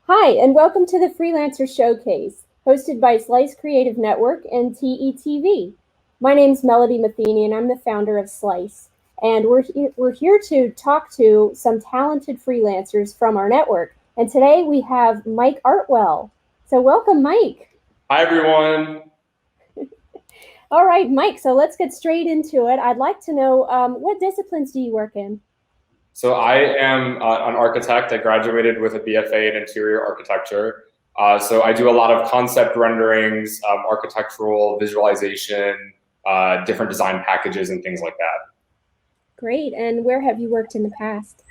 Hi, and welcome to the Freelancer Showcase, hosted by Slice Creative Network and TETV. My name's Melody Matheny, and I'm the founder of Slice. And we're here to talk to some talented freelancers from our network. And today we have Mike Artwell. So welcome, Mike. Hi, everyone. All right, Mike, so let's get straight into it. I'd like to know, what disciplines do you work in? So I am an architect. I graduated with a BFA in interior architecture. So I do a lot of concept renderings, architectural visualization, different design packages and things like that. Great, and where have you worked in the past?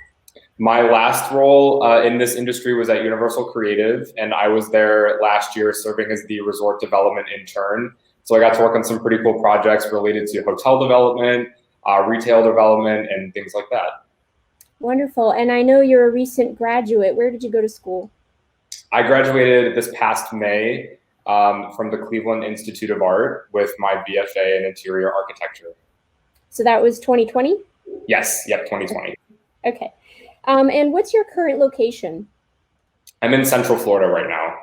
My last role in this industry was at Universal Creative, and I was there last year serving as the resort development intern. So I got to work on some pretty cool projects related to hotel development, retail development, and things like that. Wonderful, and I know you're a recent graduate. Where did you go to school? I graduated this past May from the Cleveland Institute of Art with my BFA in interior architecture. So that was 2020? Yes, yep, 2020. Okay. And what's your current location? I'm in Central Florida right now.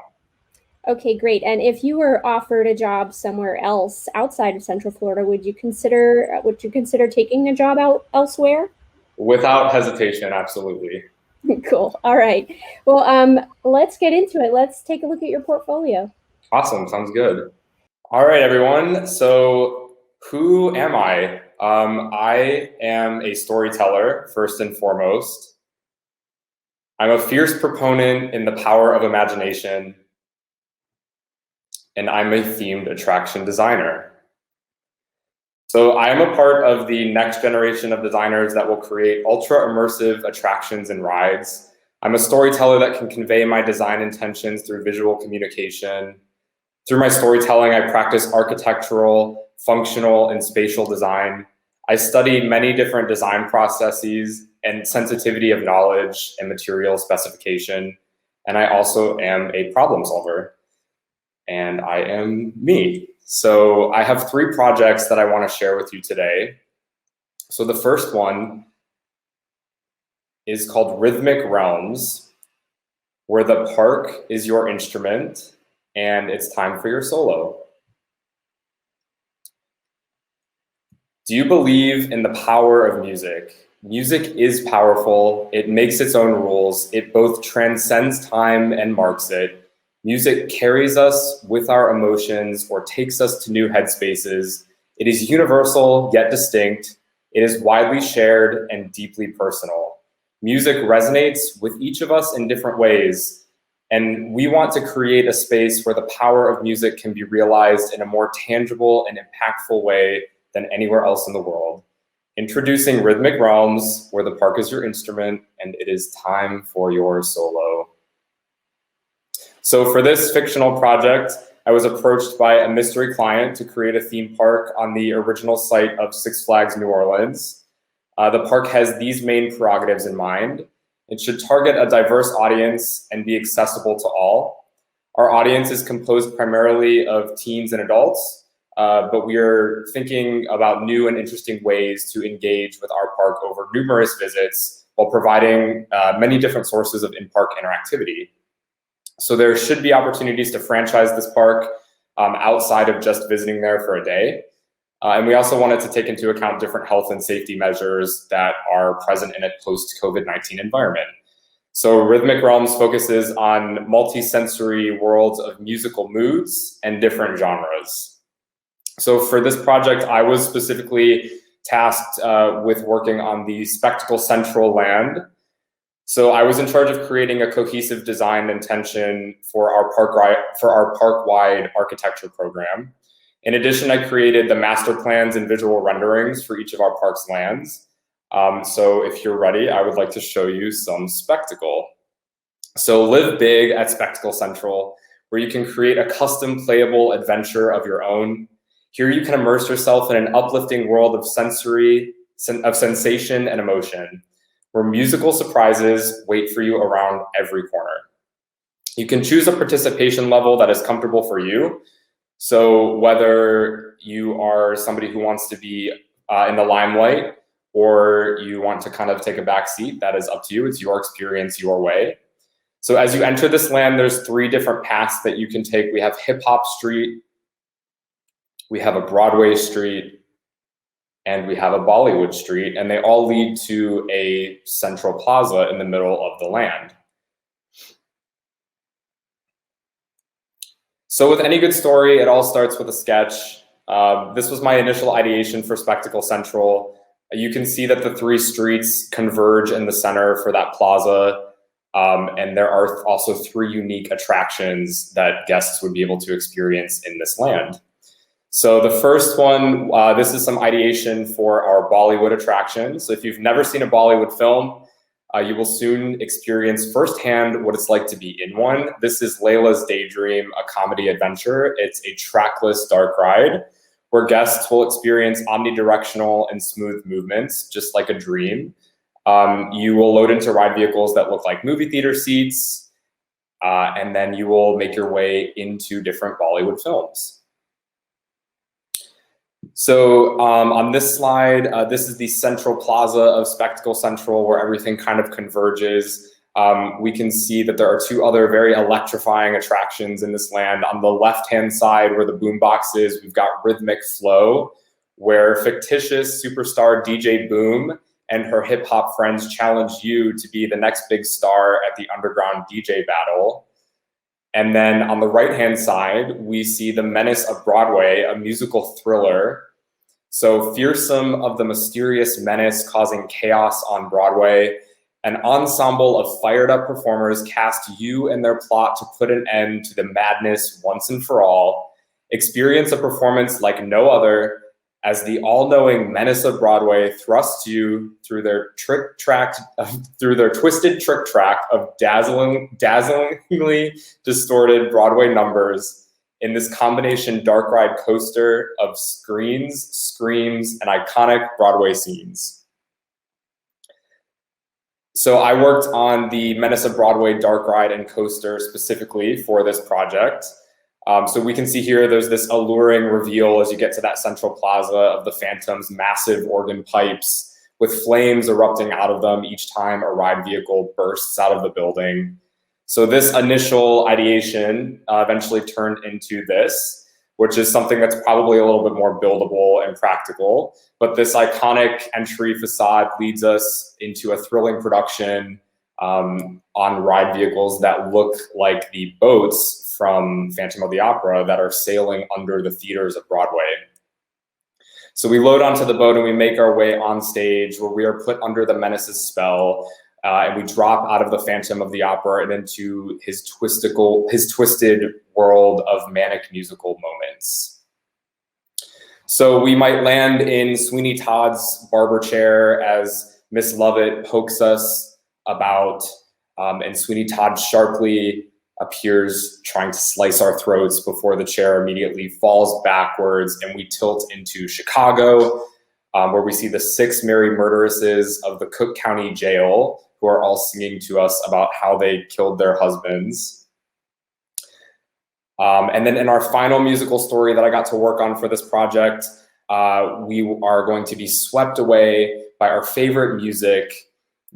Okay, great. And if you were offered a job somewhere else outside of Central Florida, would you consider taking a job out elsewhere? Without hesitation, absolutely. Cool. All right. Well, let's get into it. Let's take a look at your portfolio. Awesome. Sounds good. All right, everyone. So who am I? I am a storyteller, first and foremost. I'm a fierce proponent in the power of imagination, and I'm a themed attraction designer. So I am a part of the next generation of designers that will create ultra immersive attractions and rides. I'm a storyteller that can convey my design intentions through visual communication. Through my storytelling, I practice architectural, functional, and spatial design. I study many different design processes and sensitivity of knowledge and material specification. And I also am a problem solver. And I am me. So I have 3 projects that I want to share with you today. So the first one is called Rhythmic Realms, where the park is your instrument and it's time for your solo. Do you believe in the power of music? Music is powerful. It makes its own rules. It both transcends time and marks it. Music carries us with our emotions or takes us to new headspaces. It is universal yet distinct. It is widely shared and deeply personal. Music resonates with each of us in different ways, and we want to create a space where the power of music can be realized in a more tangible and impactful way than anywhere else in the world. Introducing Rhythmic Realms, where the park is your instrument and it is time for your solo. So for this fictional project, I was approached by a mystery client to create a theme park on the original site of Six Flags New Orleans. The park has these main prerogatives in mind. It should target a diverse audience and be accessible to all. Our audience is composed primarily of teens and adults, but we are thinking about new and interesting ways to engage with our park over numerous visits while providing many different sources of in-park interactivity. So there should be opportunities to franchise this park outside of just visiting there for a day. And we also wanted to take into account different health and safety measures that are present in a post-COVID-19 environment. So Rhythmic Realms focuses on multi-sensory worlds of musical moods and different genres. So for this project, I was specifically tasked with working on the Spectacle Central land. So I was in charge of creating a cohesive design intention for our park-wide architecture program. In addition, I created the master plans and visual renderings for each of our park's lands. So if you're ready, I would like to show you some spectacle. So live big at Spectacle Central, where you can create a custom playable adventure of your own. Here you can immerse yourself in an uplifting world of sensation and emotion, where musical surprises wait for you around every corner. You can choose a participation level that is comfortable for you. So whether you are somebody who wants to be in the limelight or you want to kind of take a back seat, that is up to you. It's your experience, your way. So as you enter this land, there's 3 different paths that you can take. We have Hip Hop Street, we have a Broadway Street, and we have a Bollywood Street, and they all lead to a central plaza in the middle of the land. So with any good story, it all starts with a sketch. This was my initial ideation for Spectacle Central. You can see that the 3 streets converge in the center for that plaza. And there are also 3 unique attractions that guests would be able to experience in this land. So the first one, this is some ideation for our Bollywood attractions. So if you've never seen a Bollywood film, you will soon experience firsthand what it's like to be in one. This is Layla's Daydream, a comedy adventure. It's a trackless dark ride where guests will experience omnidirectional and smooth movements, just like a dream. You will load into ride vehicles that look like movie theater seats, and then you will make your way into different Bollywood films. So on this slide, this is the central plaza of Spectacle Central where everything kind of converges. We can see that there are 2 other very electrifying attractions in this land. On the left-hand side where the boombox is, we've got Rhythmic Flow, where fictitious superstar DJ Boom and her hip-hop friends challenge you to be the next big star at the underground DJ battle. And then on the right-hand side, we see The Menace of Broadway, a musical thriller. So fearsome of the mysterious menace causing chaos on Broadway, an ensemble of fired-up performers cast you and their plot to put an end to the madness once and for all. Experience a performance like no other as the all-knowing Menace of Broadway thrusts you through their twisted trick track of dazzlingly distorted Broadway numbers in this combination dark ride coaster of screens, screams, and iconic Broadway scenes. So I worked on the Menace of Broadway dark ride and coaster specifically for this project. So we can see here there's this alluring reveal as you get to that central plaza of the Phantom's massive organ pipes with flames erupting out of them each time a ride vehicle bursts out of the building. So this initial ideation eventually turned into this, which is something that's probably a little bit more buildable and practical. But this iconic entry facade leads us into a thrilling production on ride vehicles that look like the boats from Phantom of the Opera that are sailing under the theaters of Broadway. So we load onto the boat and we make our way on stage where we are put under the Menace's spell, and we drop out of the Phantom of the Opera and into his twisted world of manic musical moments. So we might land in Sweeney Todd's barber chair as Miss Lovett pokes us about, and Sweeney Todd sharply appears trying to slice our throats before the chair immediately falls backwards and we tilt into Chicago, where we see the 6 merry murderesses of the Cook County Jail who are all singing to us about how they killed their husbands. And then in our final musical story that I got to work on for this project, we are going to be swept away by our favorite music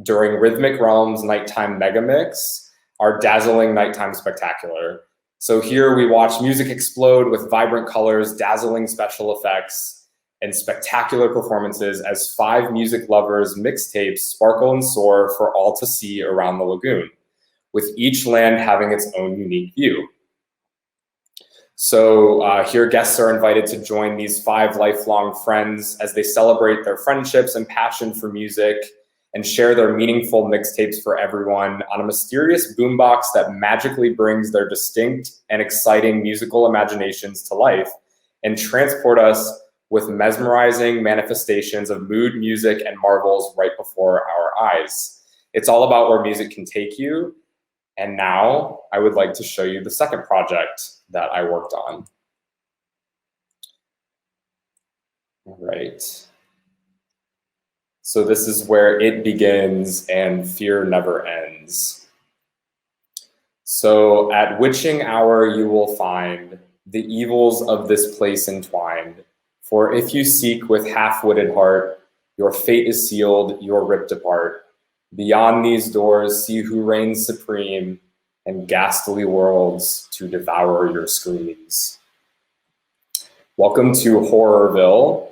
during Rhythmic Realms Nighttime Megamix, our dazzling nighttime spectacular. So here we watch music explode with vibrant colors, dazzling special effects, and spectacular performances as 5 music lovers' mixtapes sparkle and soar for all to see around the lagoon, with each land having its own unique view. So here guests are invited to join these 5 lifelong friends as they celebrate their friendships and passion for music and share their meaningful mixtapes for everyone on a mysterious boombox that magically brings their distinct and exciting musical imaginations to life and transport us with mesmerizing manifestations of mood, music, and marvels right before our eyes. It's all about where music can take you. And now I would like to show you the second project that I worked on. All right. So this is where it begins and fear never ends. So at witching hour you will find the evils of this place entwined. For if you seek with half-witted heart, your fate is sealed, you're ripped apart. Beyond these doors, see who reigns supreme. and ghastly worlds to devour your screens. Welcome to Horrorville.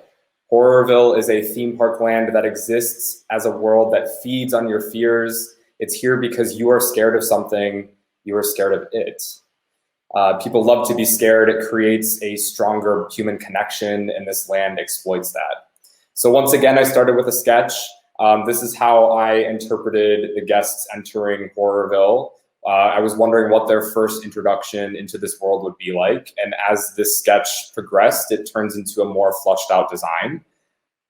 Horrorville is a theme park land that exists as a world that feeds on your fears. It's here because you are scared of something, you are scared of it. People love to be scared. It creates a stronger human connection, and this land exploits that. So once again, I started with a sketch. This is how I interpreted the guests entering Horrorville. I was wondering what their first introduction into this world would be like. And as this sketch progressed, it turns into a more fleshed out design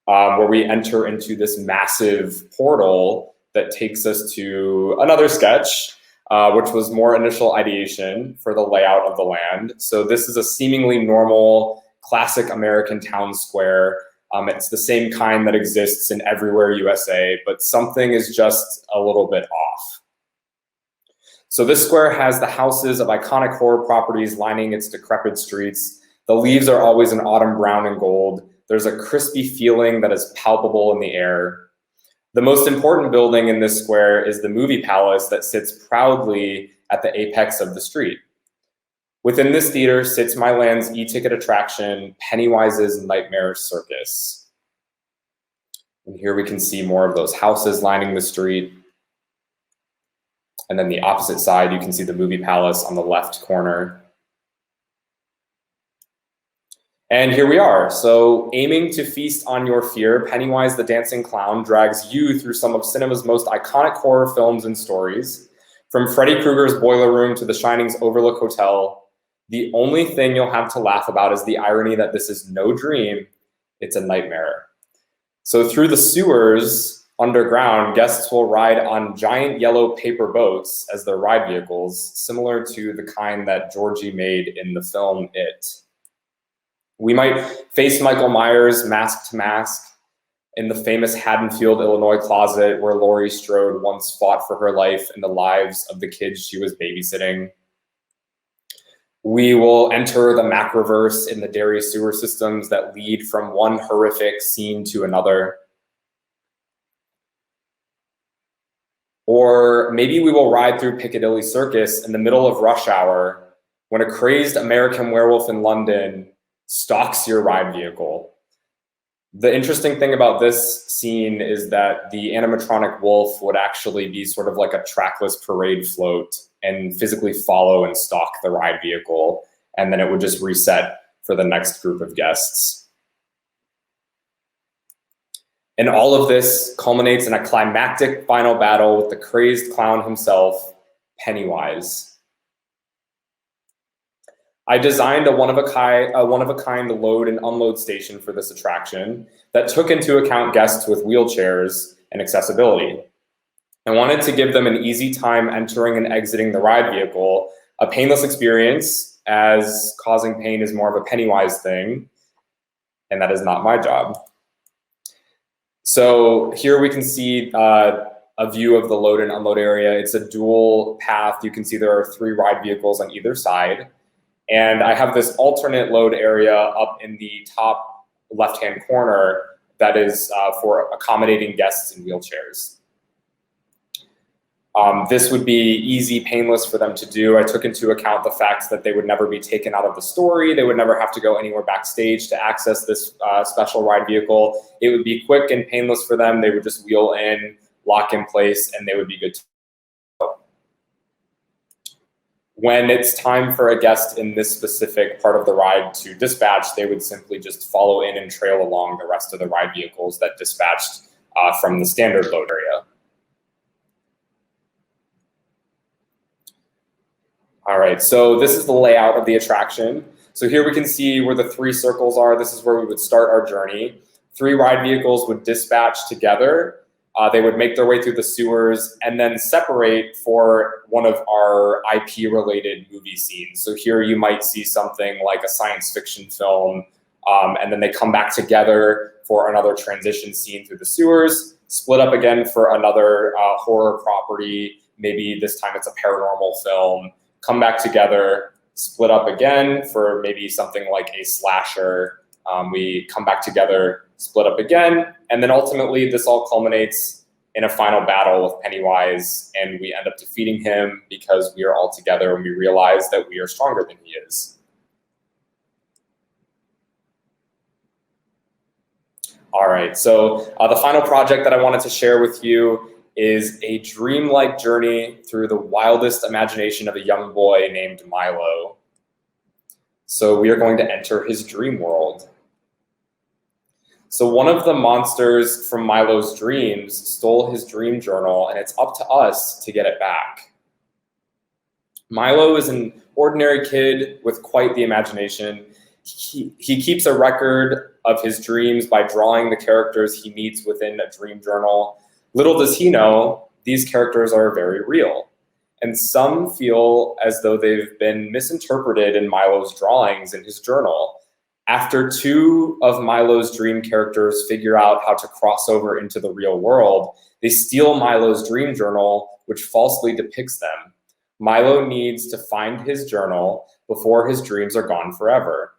where we enter into this massive portal that takes us to another sketch, which was more initial ideation for the layout of the land. So this is a seemingly normal, classic American town square. It's the same kind that exists in everywhere USA, but something is just a little bit off. So this square has the houses of iconic horror properties lining its decrepit streets. The leaves are always in autumn brown and gold. There's a crispy feeling that is palpable in the air. The most important building in this square is the movie palace that sits proudly at the apex of the street. Within this theater sits my land's e-ticket attraction, Pennywise's Nightmare Circus. And here we can see more of those houses lining the street. And then the opposite side, you can see the movie palace on the left corner. And here we are. So aiming to feast on your fear, Pennywise the Dancing Clown drags you through some of cinema's most iconic horror films and stories. From Freddy Krueger's Boiler Room to The Shining's Overlook Hotel, the only thing you'll have to laugh about is the irony that this is no dream, it's a nightmare. So through the sewers underground, guests will ride on giant yellow paper boats as their ride vehicles, similar to the kind that Georgie made in the film It. We might face Michael Myers mask to mask in the famous Haddonfield, Illinois closet where Laurie Strode once fought for her life and the lives of the kids she was babysitting. We will enter the Macroverse in the Derry sewer systems that lead from one horrific scene to another. Or maybe we will ride through Piccadilly Circus in the middle of rush hour when a crazed American werewolf in London stalks your ride vehicle. The interesting thing about this scene is that the animatronic wolf would actually be sort of like a trackless parade float and physically follow and stalk the ride vehicle, and then it would just reset for the next group of guests. And all of this culminates in a climactic final battle with the crazed clown himself, Pennywise. I designed a one-of-a-kind load and unload station for this attraction that took into account guests with wheelchairs and accessibility. I wanted to give them an easy time entering and exiting the ride vehicle, a painless experience, as causing pain is more of a Pennywise thing, and that is not my job. So here we can see a view of the load and unload area. It's a dual path. You can see there are 3 ride vehicles on either side. And I have this alternate load area up in the top left-hand corner that is for accommodating guests in wheelchairs. This would be easy, painless for them to do. I took into account the fact that they would never be taken out of the story. They would never have to go anywhere backstage to access this special ride vehicle. It would be quick and painless for them. They would just wheel in, lock in place, and they would be good to go. When it's time for a guest in this specific part of the ride to dispatch, they would simply just follow in and trail along the rest of the ride vehicles that dispatched from the standard load area. All right, so this is the layout of the attraction. So here we can see where the 3 circles are. This is where we would start our journey. 3 ride vehicles would dispatch together. They would make their way through the sewers and then separate for one of our IP-related movie scenes. So here you might see something like a science fiction film, and then they come back together for another transition scene through the sewers, split up again for another horror property. Maybe this time it's a paranormal film. Come back together, split up again for maybe something like a slasher. We come back together, split up again, and then ultimately this all culminates in a final battle with Pennywise, and we end up defeating him because we are all together and we realize that we are stronger than he is. All right, so the final project that I wanted to share with you is a dreamlike journey through the wildest imagination of a young boy named Milo. So we are going to enter his dream world. So one of the monsters from Milo's dreams stole his dream journal, and it's up to us to get it back. Milo is an ordinary kid with quite the imagination. He keeps a record of his dreams by drawing the characters he meets within a dream journal. Little does he know, these characters are very real. And some feel as though they've been misinterpreted in Milo's drawings in his journal. After two of Milo's dream characters figure out how to cross over into the real world, they steal Milo's dream journal, which falsely depicts them. Milo needs to find his journal before his dreams are gone forever.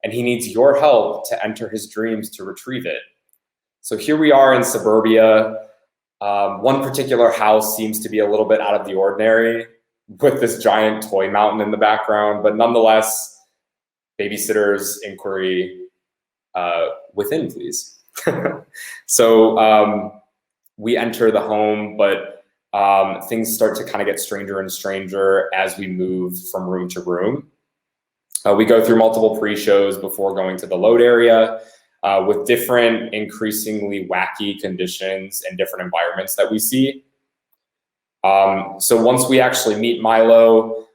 And he needs your help to enter his dreams to retrieve it. So here we are in suburbia. One particular house seems to be a little bit out of the ordinary with this giant toy mountain in the background, but nonetheless, babysitter's inquiry within, please. So we enter the home, but things start to kind of get stranger and stranger as we move from room to room. We go through multiple pre-shows before going to the load area with different increasingly wacky conditions and different environments that we see. So once we actually meet Milo,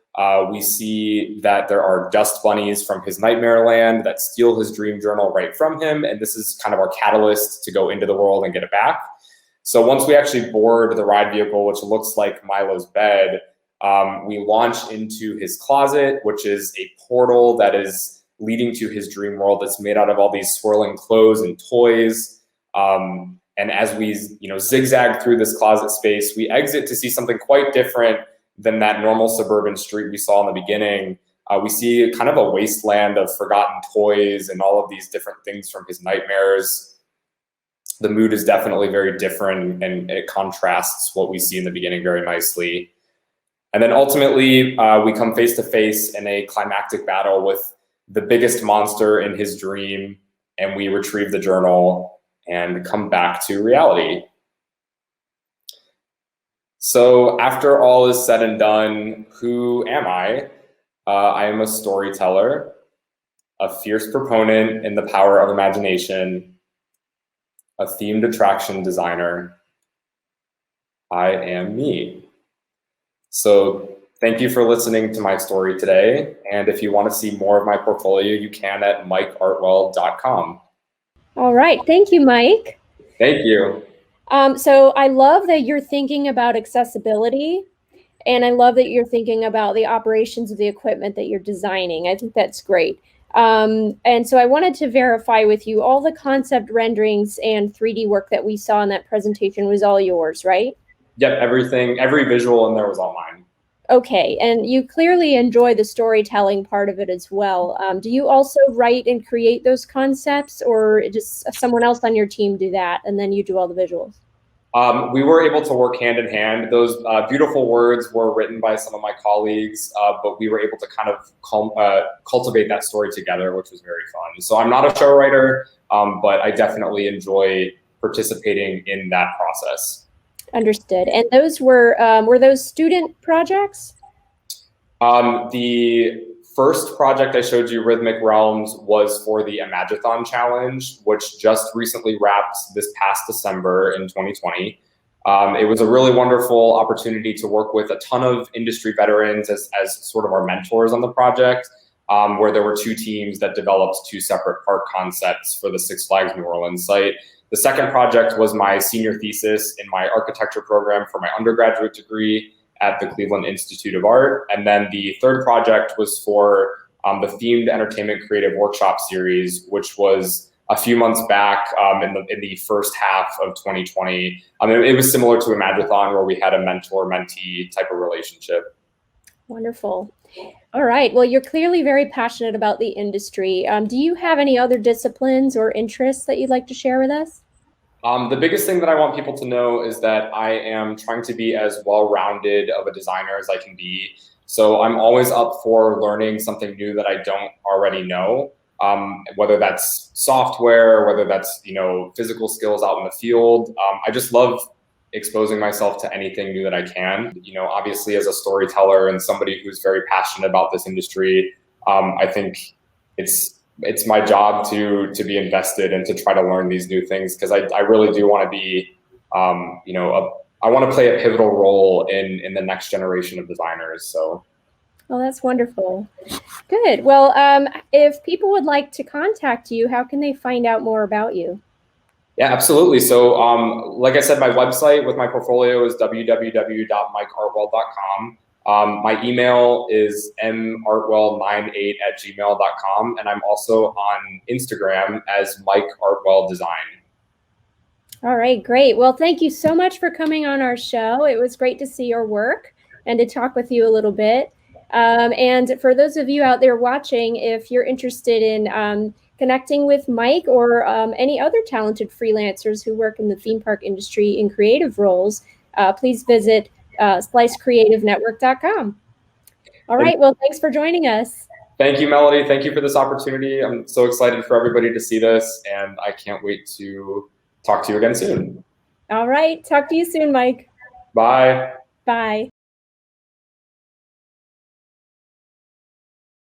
we see that there are dust bunnies from his nightmare land that steal his dream journal right from him. And this is kind of our catalyst to go into the world and get it back. So once we actually board the ride vehicle, which looks like Milo's bed, we launch into his closet, which is a portal that is leading to his dream world that's made out of all these swirling clothes and toys. And as we zigzag through this closet space, we exit to see something quite different than that normal suburban street we saw in the beginning. We see kind of a wasteland of forgotten toys and all of these different things from his nightmares. The mood is definitely very different, and it contrasts what we see in the beginning very nicely. And then ultimately, we come face to face in a climactic battle with the biggest monster in his dream, and we retrieve the journal and come back to reality. So after all is said and done, who am I? I am a storyteller, a fierce proponent in the power of imagination, a themed attraction designer. I am me. So thank you for listening to my story today. And if you want to see more of my portfolio, you can at mikeartwell.com. All right. Thank you, Mike. Thank you. So I love that you're thinking about accessibility, and I love that you're thinking about the operations of the equipment that you're designing. I think that's great. And so I wanted to verify with you, all the concept renderings and 3D work that we saw in that presentation was all yours, right? Yep, everything, every visual in there was all mine. Okay, and you clearly enjoy the storytelling part of it as well. Do you also write and create those concepts, or just someone else on your team do that, and then you do all the visuals? We were able to work hand in hand. Those beautiful words were written by some of my colleagues, but we were able to kind of cultivate that story together, which was very fun. So I'm not a show writer, but I definitely enjoy participating in that process. Understood. And those were those student projects? The first project I showed you, Rhythmic Realms, was for the Imagiathon Challenge, which just recently wrapped this past December in 2020. It was a really wonderful opportunity to work with a ton of industry veterans as sort of our mentors on the project, where there were two teams that developed two separate park concepts for the Six Flags New Orleans site. The second project was my senior thesis in my architecture program for my undergraduate degree at the Cleveland Institute of Art. And then the third project was for the Themed Entertainment Creative Workshop Series, which was a few months back in the first half of 2020. It was similar to Imagiathon, where we had a mentor-mentee type of relationship. Wonderful. All right. Well, you're clearly very passionate about the industry. Do you have any other disciplines or interests that you'd like to share with us? The biggest thing that I want people to know is that I am trying to be as well-rounded of a designer as I can be. So I'm always up for learning something new that I don't already know, whether that's software, whether that's, physical skills out in the field. I just love exposing myself to anything new that I can. Obviously as a storyteller and somebody who's very passionate about this industry, I think it's my job to be invested and to try to learn these new things, because I really do want to be, I want to play a pivotal role in the next generation of designers. So. Well, that's wonderful. Good. Well, if people would like to contact you, how can they find out more about you? Yeah, absolutely. So, like I said, my website with my portfolio is www.mikeartwell.com. My email is martwell98@gmail.com, and I'm also on Instagram as Mike Artwell Design. All right, great. Well, thank you so much for coming on our show. It was great to see your work and to talk with you a little bit. And for those of you out there watching, if you're interested in connecting with Mike or any other talented freelancers who work in the theme park industry in creative roles, please visit slicecreativenetwork.com. All right, well, thanks for joining us. Thank you, Melody. Thank you for this opportunity. I'm so excited for everybody to see this, and I can't wait to talk to you again soon. All right, talk to you soon, Mike. Bye. Bye.